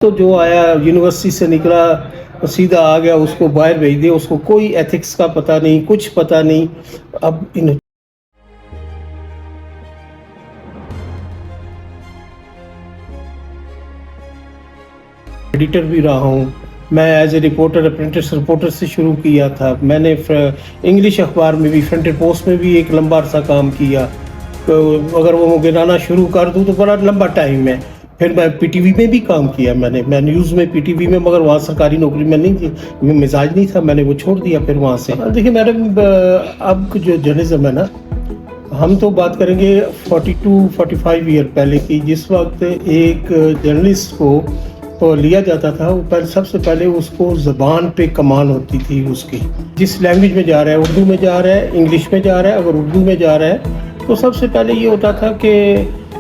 تو جو آیا یونیورسٹی سے نکلا سیدھا آ گیا، اس کو باہر بھیج دیا، اس کو کوئی ایتھکس کا پتہ نہیں، کچھ پتہ نہیں. اب ایڈیٹر بھی رہا ہوں میں، as a reporter, apprentice reporter سے شروع کیا تھا. میں نے انگلش اخبار میں بھی، فرنٹر پوسٹ میں بھی ایک لمبا عرصہ کام کیا. اگر وہ گرانا شروع کر دوں تو بڑا لمبا ٹائم ہے. پھر میں پی ٹی وی میں بھی کام کیا، میں نیوز میں، پی ٹی وی میں، مگر وہاں سرکاری نوکری میں نہیں تھی، مزاج نہیں تھا، میں نے وہ چھوڑ دیا پھر وہاں سے. دیکھیں میڈم، اب جو جرنلزم ہے نا، ہم تو بات کریں گے 42-45 ایئر پہلے کی، جس وقت ایک جرنلسٹ کو لیا جاتا تھا. سب سے پہلے اس کو زبان پہ کمان ہوتی تھی، اس کی جس لینگویج میں جا رہا ہے، اردو میں جا رہا ہے، انگلش میں جا رہا ہے. اگر اردو میں جا رہا ہے تو سب سے پہلے یہ ہوتا تھا کہ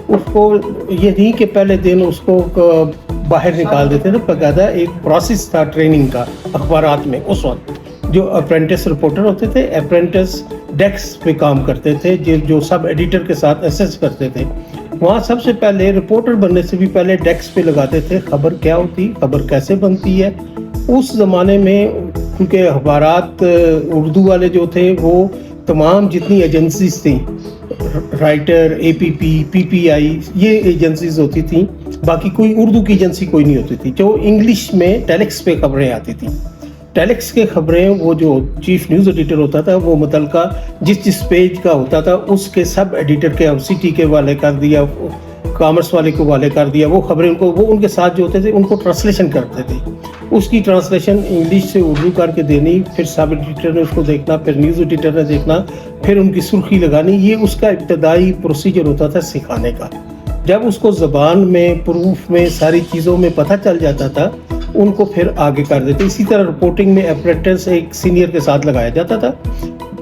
اس کو یہ نہیں کہ پہلے دن اس کو باہر نکال دیتے تھے. باقاعدہ ایک پروسیس تھا ٹریننگ کا اخبارات میں. اس وقت جو اپرینٹس رپورٹر ہوتے تھے، اپرینٹس ڈیسک پہ کام کرتے تھے، جو سب ایڈیٹر کے ساتھ اسسٹ کرتے تھے. وہاں سب سے پہلے رپورٹر بننے سے بھی پہلے ڈیسک پہ لگاتے تھے خبر کیا ہوتی، خبر کیسے بنتی ہے. اس زمانے میں کیونکہ اخبارات اردو والے جو تھے، وہ تمام جتنی ایجنسیز تھیں، رائٹر، اے پی پی آئی، یہ ایجنسیز ہوتی تھیں. باقی کوئی اردو کی ایجنسی کوئی نہیں ہوتی تھی. جو انگلش میں ٹیلیکس پہ خبریں آتی تھیں، ٹیلیکس کے خبریں، وہ جو چیف نیوز ایڈیٹر ہوتا تھا، وہ متعلقہ جس پیج کا ہوتا تھا اس کے سب ایڈیٹر کے، سٹی کے والے کر دیا، کامرس والے کو والے کر دیا. وہ خبریں وہ ان کے ساتھ جو ہوتے تھے ان کو ٹرانسلیشن کرتے تھے. اس کی ٹرانسلیشن انگلش سے اردو کر کے دینی، پھر سب ایڈیٹر نے اس کو دیکھنا، پھر نیوز ایڈیٹر نے دیکھنا، پھر ان کی سرخی لگانی. یہ اس کا ابتدائی پروسیجر ہوتا تھا سکھانے کا. جب اس کو زبان میں، پروف میں، ساری چیزوں میں پتہ چل جاتا تھا، ان کو پھر آگے کر دیتے. اسی طرح رپورٹنگ میں اپریٹس ایک سینئر کے ساتھ لگایا جاتا تھا.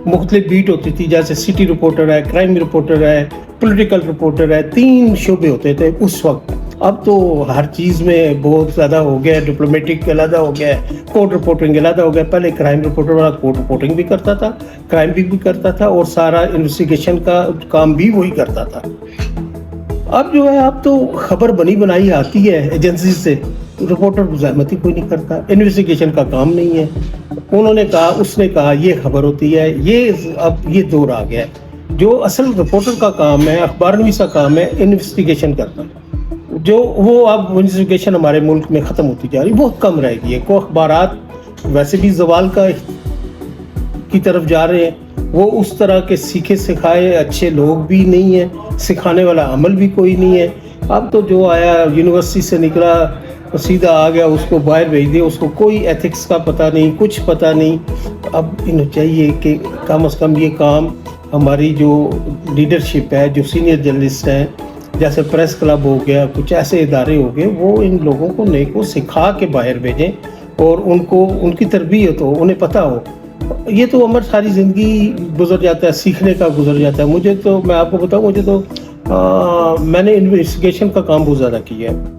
مختلف بیٹ ہوتی تھی، جیسے سٹی رپورٹر ہے، کرائم رپورٹر ہے، پولیٹیکل رپورٹر ہے. 3 شعبے ہوتے تھے اس وقت. اب تو ہر چیز میں بہت زیادہ ہو گیا ہے، ڈپلومیٹک علیحدہ ہو گیا ہے، کورٹ رپورٹنگ علیحدہ ہو گیا. پہلے کرائم رپورٹر والا کورٹ رپورٹنگ بھی کرتا تھا، کرائم بھی کرتا تھا، اور سارا انویسٹیگیشن کا کام بھی وہی کرتا تھا. اب جو ہے، اب تو خبر بنی بنائی آتی ہے ایجنسی سے، رپورٹر زحمت ہی کوئی نہیں کرتا، انویسٹیگیشن کا کام نہیں ہے. انہوں نے کہا، اس نے کہا، یہ خبر ہوتی ہے. اب یہ دور آ گیا ہے. جو اصل رپورٹر کا کام ہے، اخبار نویس کا کام ہے انویسٹیگیشن کرنا. وہ اب انویسٹیگیشن ہمارے ملک میں ختم ہوتی جا رہی، بہت کم رہ گئی ہے. کو اخبارات ویسے بھی زوال کی طرف جا رہے ہیں. وہ اس طرح کے سیکھے سکھائے اچھے لوگ بھی نہیں ہیں، سکھانے والا عمل بھی کوئی نہیں ہے. اب تو جو آیا یونیورسٹی سے نکلا سیدھا آ گیا، اس کو باہر بھیج دیا، اس کو کوئی ایتھکس کا پتہ نہیں، کچھ پتہ نہیں. اب انہیں چاہیے کہ کم از کم یہ کام ہماری جو لیڈرشپ ہے، جو سینئر جرنلسٹ ہیں، جیسے پریس کلب ہو گیا، کچھ ایسے ادارے ہو گئے، وہ ان لوگوں کو نئے کو سکھا کے باہر بھیجیں، اور ان کی تربیت ہو، انہیں پتہ ہو. یہ تو عمر ساری زندگی گزر جاتا ہے، سیکھنے کا گزر جاتا ہے. میں آپ کو بتاؤں، میں نے انویسٹیگیشن کا کام بہت زیادہ کیا ہے.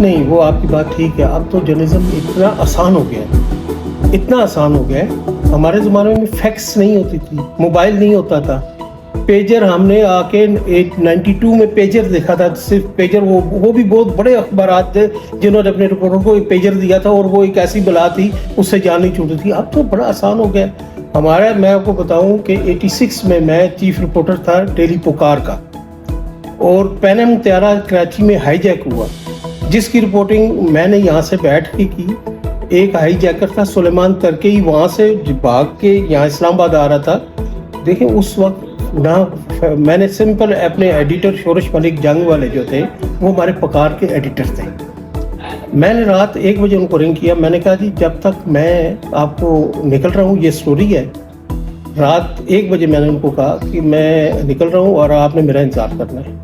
نہیں، وہ آپ کی بات ٹھیک ہے. اب تو جرنلزم اتنا آسان ہو گیا ہے، اتنا آسان ہو گیا ہے. ہمارے زمانے میں فیکس نہیں ہوتی تھی، موبائل نہیں ہوتا تھا. پیجر ہم نے آ کے 92 میں پیجر دیکھا تھا. صرف پیجر، وہ بھی بہت بڑے اخبارات تھے جنہوں نے اپنے رپورٹر کو ایک پیجر دیا تھا، اور وہ ایک ایسی بلا تھی، اس سے جان نہیں چھوٹی تھی. اب تو بڑا آسان ہو گیا. میں آپ کو بتاؤں کہ 86 میں چیف رپورٹر تھا ڈیلی پکار کا، اور پینم طیارہ کراچی میں ہائی جیک ہوا، جس کی رپورٹنگ میں نے یہاں سے بیٹھ کے کی. ایک ہائی جیکر تھا سلیمان ترکی، وہاں سے بھاگ کے یہاں اسلام آباد آ رہا تھا. دیکھیں اس وقت نہ میں نے سمپل اپنے ایڈیٹر شورش ملک جنگ والے جو تھے، وہ ہمارے پکار کے ایڈیٹر تھے. میں نے رات 1 بجے ان کو رنگ کیا. میں نے کہا جی جب تک میں آپ کو نکل رہا ہوں، یہ سٹوری ہے. رات 1 بجے میں نے ان کو کہا کہ میں نکل رہا ہوں اور آپ نے میرا انتظار کرنا ہے.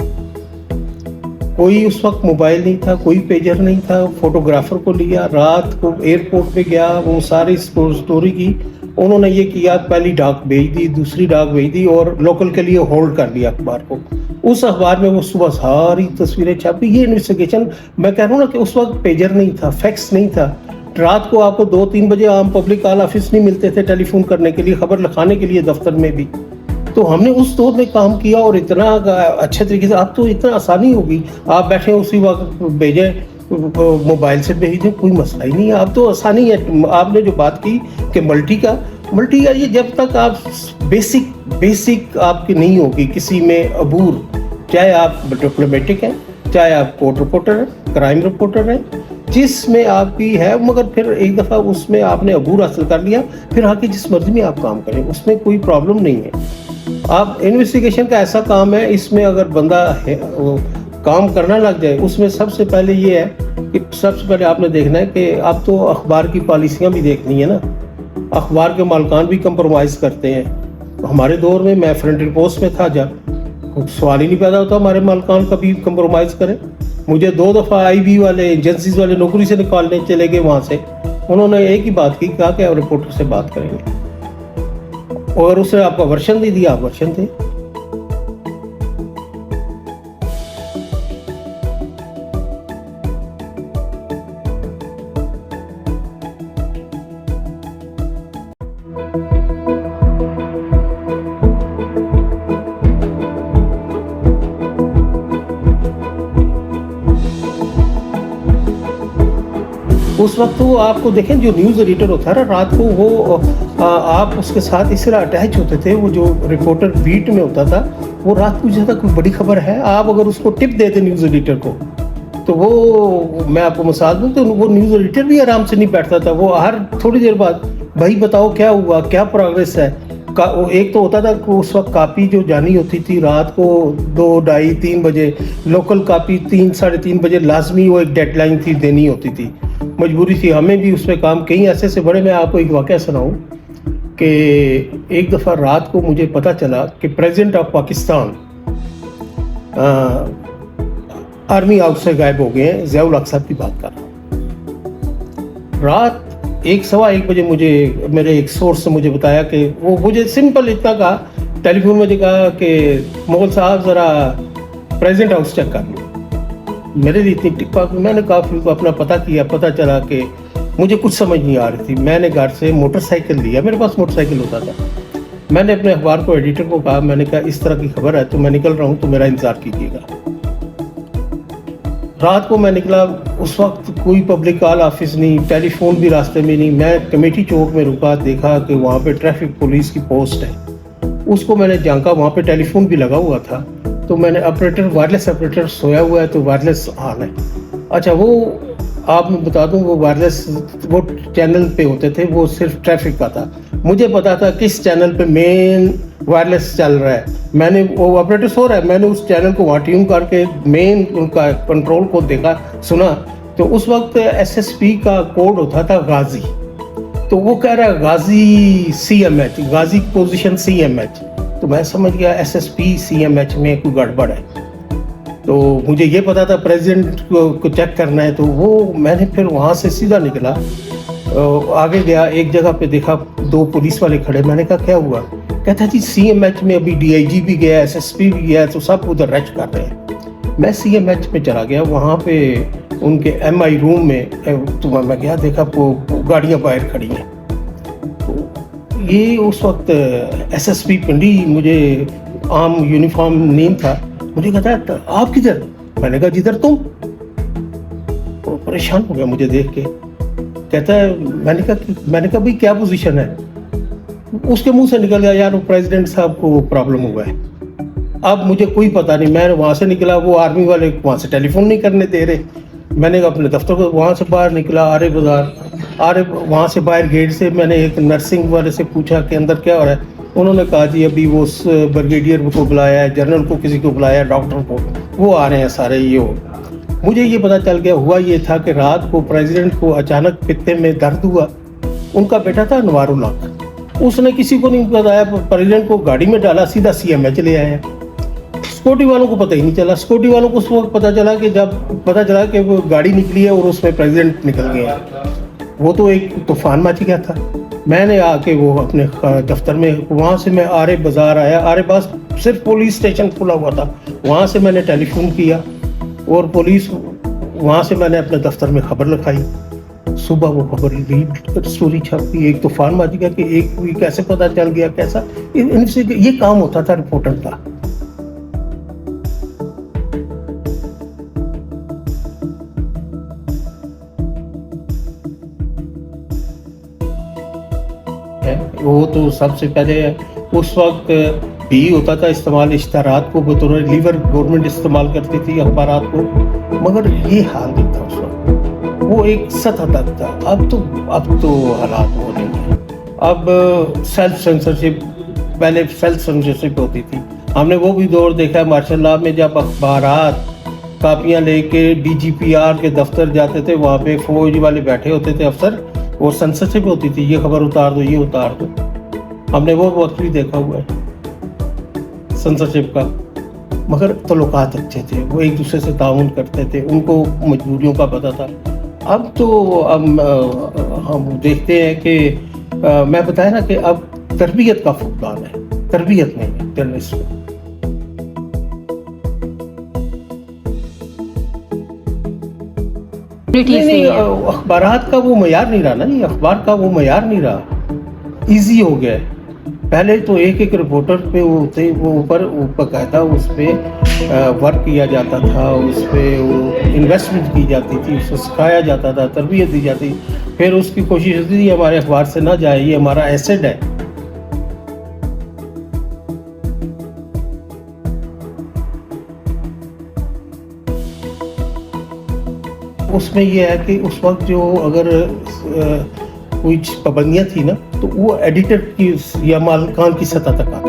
کوئی اس وقت موبائل نہیں تھا، کوئی پیجر نہیں تھا. فوٹوگرافر کو لیا، رات کو ایئرپورٹ پہ گیا، وہ ساری سٹوری کی. انہوں نے یہ کیا، پہلی ڈاک بھیج دی، دوسری ڈاک بھیج دی، اور لوکل کے لیے ہولڈ کر لیا اخبار کو. اس اخبار میں وہ صبح ساری تصویریں چھاپی. یہ انویسٹیگیشن، میں کہہ رہا ہوں نا کہ اس وقت پیجر نہیں تھا، فیکس نہیں تھا. رات کو آپ کو 2-3 بجے عام پبلک کال آفس نہیں ملتے تھے ٹیلی فون کرنے کے لیے، خبر لکھانے کے لیے دفتر میں بھی. تو ہم نے اس دور میں کام کیا اور اتنا اچھے طریقے سے. اب تو اتنا آسانی ہوگی، آپ بیٹھے اسی وقت بھیجیں، موبائل سے بھیج دیں، کوئی مسئلہ ہی نہیں ہے. اب تو آسانی ہے. آپ نے جو بات کی کہ ملٹی کا یہ جب تک آپ بیسک آپ کی نہیں ہوگی کسی میں عبور، چاہے آپ ڈپلومیٹک ہیں، چاہے آپ کورٹ رپورٹر ہیں، کرائم رپورٹر ہیں، جس میں آپ کی ہے، مگر پھر ایک دفعہ اس میں آپ نے عبور حاصل کر لیا، پھر آگے جس مرضی میں آپ کام کریں اس میں کوئی پرابلم نہیں ہے. آپ انویسٹیگیشن کا ایسا کام ہے، اس میں اگر بندہ کام کرنا لگ جائے، اس میں سب سے پہلے یہ ہے کہ سب سے پہلے آپ نے دیکھنا ہے کہ آپ تو اخبار کی پالیسیاں بھی دیکھنی ہے نا. اخبار کے مالکان بھی کمپرومائز کرتے ہیں. ہمارے دور میں فرنٹل پوسٹ میں تھا، جب سوال ہی نہیں پیدا ہوتا ہمارے مالکان کبھی کمپرومائز کریں. مجھے 2 دفعہ آئی بی والے ایجنسیز والے نوکری سے نکالنے چلے گئے وہاں سے. انہوں نے ایک ہی بات کی، کہا کہ رپورٹر سے بات کریں گے، اور اس نے آپ کا ورشن دے دیا، آپ ورشن دیں. اس وقت وہ آپ کو دیکھیں جو نیوز ایڈیٹر ہوتا ہے نا، رات کو وہ آپ اس کے ساتھ اس طرح اٹیچ ہوتے تھے. وہ جو رپورٹر بیٹ میں ہوتا تھا، وہ رات کو زیادہ کوئی بڑی خبر ہے، آپ اگر اس کو ٹپ دیتے نیوز ایڈیٹر کو، تو وہ میں آپ کو مثال دوں تو وہ نیوز ایڈیٹر بھی آرام سے نہیں بیٹھتا تھا. وہ ہر تھوڑی دیر بعد، بھائی بتاؤ کیا ہوا، کیا پروگریس ہے. ایک تو ہوتا تھا کہ اس وقت کاپی جو جانی ہوتی تھی رات کو 2, 2:30, 3 بجے، لوکل کاپی 3, 3:30 بجے لازمی وہ ایک ڈیڈ لائن تھی، دینی ہوتی تھی، مجبوری تھی ہمیں بھی اس پہ کام. کہیں ایسے سے بڑے. میں آپ کو ایک واقعہ سناؤں کہ ایک دفعہ رات کو مجھے پتہ چلا کہ president of Pakistan army house سے غائب ہو گئے ہیں. ضیاء الحق صاحب کی بات کر رہا ہوں. رات 1:15 بجے مجھے میرے ایک سورس سے مجھے بتایا کہ وہ مجھے سمپل اتنا کہا ٹیلی فون میں، کہا کہ مغل صاحب ذرا پریزیڈنٹ ہاؤس چیک کر لو. میرے لیے اتنی ٹک پاک. میں نے کافی اپنا پتہ کیا، پتہ چلا کہ مجھے کچھ سمجھ نہیں آ رہی تھی. میں نے گھر سے موٹر سائیکل لیا، میرے پاس موٹر سائیکل ہوتا تھا. میں نے اپنے اخبار کو ایڈیٹر کو کہا، میں نے کہا اس طرح کی خبر ہے تو میں نکل رہا ہوں، تو میرا انتظار کیجیے گا. رات کو میں نکلا، اس وقت کوئی پبلک کال آفس نہیں، ٹیلی فون بھی راستے میں نہیں. میں کمیٹی چوک میں رکا، دیکھا کہ وہاں پہ ٹریفک پولیس کی پوسٹ ہے. اس کو میں نے جانکا، وہاں پہ ٹیلی فون بھی لگا ہوا تھا. تو میں نے وائرلیس آپریٹر سویا ہوا ہے تو وائرلیس آن ہے. اچھا، وہ آپ میں بتا دوں، وہ وائرلیس وہ چینل پہ ہوتے تھے، وہ صرف ٹریفک کا تھا. مجھے پتا تھا کس چینل پہ مین وائرلیس چل رہا ہے. میں نے وہ آپریٹر سو رہا ہے، میں نے اس چینل کو وہاں ٹیون کر کے مین ان کا کنٹرول کو دیکھا، سنا. تو اس وقت SSP کا کوڈ ہوتا تھا غازی. تو وہ کہہ رہا ہے غازی CMH، غازی پوزیشن CMH. تو میں سمجھ گیا SSP CMH میں کوئی گڑبڑ ہے. تو مجھے یہ پتا تھا پریزیڈنٹ کو چیک کرنا ہے. تو وہ میں نے پھر وہاں سے سیدھا نکلا، آگے گیا. ایک جگہ پہ دیکھا 2 پولیس والے کھڑے. میں نے کہا کیا ہوا؟ کہتا جی CMH میں ابھی DIG بھی گیا، SSP بھی گیا، تو سب ادھر رچ کر رہے ہیں. میں CMH میں چلا گیا، وہاں پہ ان کے MI روم میں. تو میں گیا، دیکھا گاڑیاں باہر کھڑی ہیں. تو یہ اس وقت SSP پنڈی، مجھے عام یونیفارم نہیں تھا. مجھے کہتا ہے آپ کدھر؟ میں نے کہا جدھر تم. وہ پریشان ہو گیا مجھے دیکھ کے. کہتا ہے میں نے کہا بھائی کیا پوزیشن ہے؟ اس کے منہ سے نکل گیا یار وہ پریزیڈنٹ صاحب کو پرابلم ہوا ہے. اب مجھے کوئی پتہ نہیں. میں وہاں سے نکلا، وہ آرمی والے وہاں سے ٹیلی فون نہیں کرنے دے رہے. میں نے اپنے دفتر کو وہاں سے باہر نکلا، آرے بازار، وہاں سے باہر گیٹ سے میں نے ایک نرسنگ والے سے پوچھا کہ اندر کیا ہو رہا ہے. انہوں نے کہا جی ابھی وہ بریگیڈیئر کو بلایا ہے، جنرل کو کسی کو بلایا ہے، ڈاکٹر کو، وہ آ رہے ہیں سارے. یہ ہو مجھے یہ پتہ چل گیا. ہوا یہ تھا کہ رات کو پریزیڈنٹ کو اچانک پتے میں درد ہوا. ان کا بیٹا تھا انوار الحق، اس نے کسی کو نہیں بتایا، پریزیڈنٹ کو گاڑی میں ڈالا، سیدھا CMH لے آیا. سیکورٹی والوں کو پتہ ہی نہیں چلا. سیکورٹی والوں کو اس وقت پتہ چلا کہ جب پتہ چلا کہ وہ گاڑی نکلی ہے اور اس میں پریزیڈنٹ نکل گیا. وہ تو ایک طوفان مچ گیا تھا. میں نے آ کے وہ اپنے دفتر میں، وہاں سے میں آرے بازار آیا. آرے باز صرف پولیس اسٹیشن کھلا ہوا تھا. وہاں سے میں نے ٹیلی فون کیا اور پولیس، وہاں سے میں نے اپنے دفتر میں خبر لکھائی. صبح وہ خبر ریڈ اسٹوری چھپتی، ایک طوفان مچ گیا کہ ایک بھی کیسے پتہ چل گیا کیسا، یہ کام ہوتا تھا رپورٹر کا. وہ تو سب سے پہلے اس وقت بھی ہوتا تھا استعمال اشتہارات کو بطور لیور گورنمنٹ استعمال کرتی تھی اخبارات کو، مگر یہ حال نہیں تھا اس وقت، وہ ایک سطح تک تھا. اب تو حالات ہو رہے ہیں. اب سیلف سینسرشپ، پہلے سیلف سینسرشپ ہوتی تھی، ہم نے وہ بھی دور دیکھا ہے ماشاء اللہ میں، جب اخبارات کاپیاں لے کے DGPR کے دفتر جاتے تھے، وہاں پہ فوج والے بیٹھے ہوتے تھے افسر، اور سینسرشپ ہوتی تھی، یہ خبر اتار دو، یہ اتار دو. ہم نے وہ وقت بھی دیکھا ہوا ہے سینسرشپ کا، مگر تعلقات اچھے تھے، وہ ایک دوسرے سے تعاون کرتے تھے، ان کو مجبوریوں کا پتہ تھا. اب تو ہم دیکھتے ہیں کہ میں بتایا نا کہ اب تربیت کا فقدان ہے، تربیت نہیں ہے جرنلسٹ میں. نہیں اخبارات کا وہ معیار نہیں رہا نا، یہ اخبار کا وہ معیار نہیں رہا، ایزی ہو گیا. پہلے تو ایک رپورٹر پہ ہوتے، وہ اوپر باقاعدہ اس پہ ورک کیا جاتا تھا، اس پہ انویسٹمنٹ کی جاتی تھی، اس کو سکھایا جاتا تھا، تربیت دی جاتی، پھر اس کی کوشش ہوتی تھی ہمارے اخبار سے نہ جائے، یہ ہمارا ایسیڈ ہے. اس میں یہ ہے کہ اس وقت جو اگر کوئی پابندیاں تھی نا، تو وہ ایڈیٹر کی یا مالکان کی سطح تک آتی.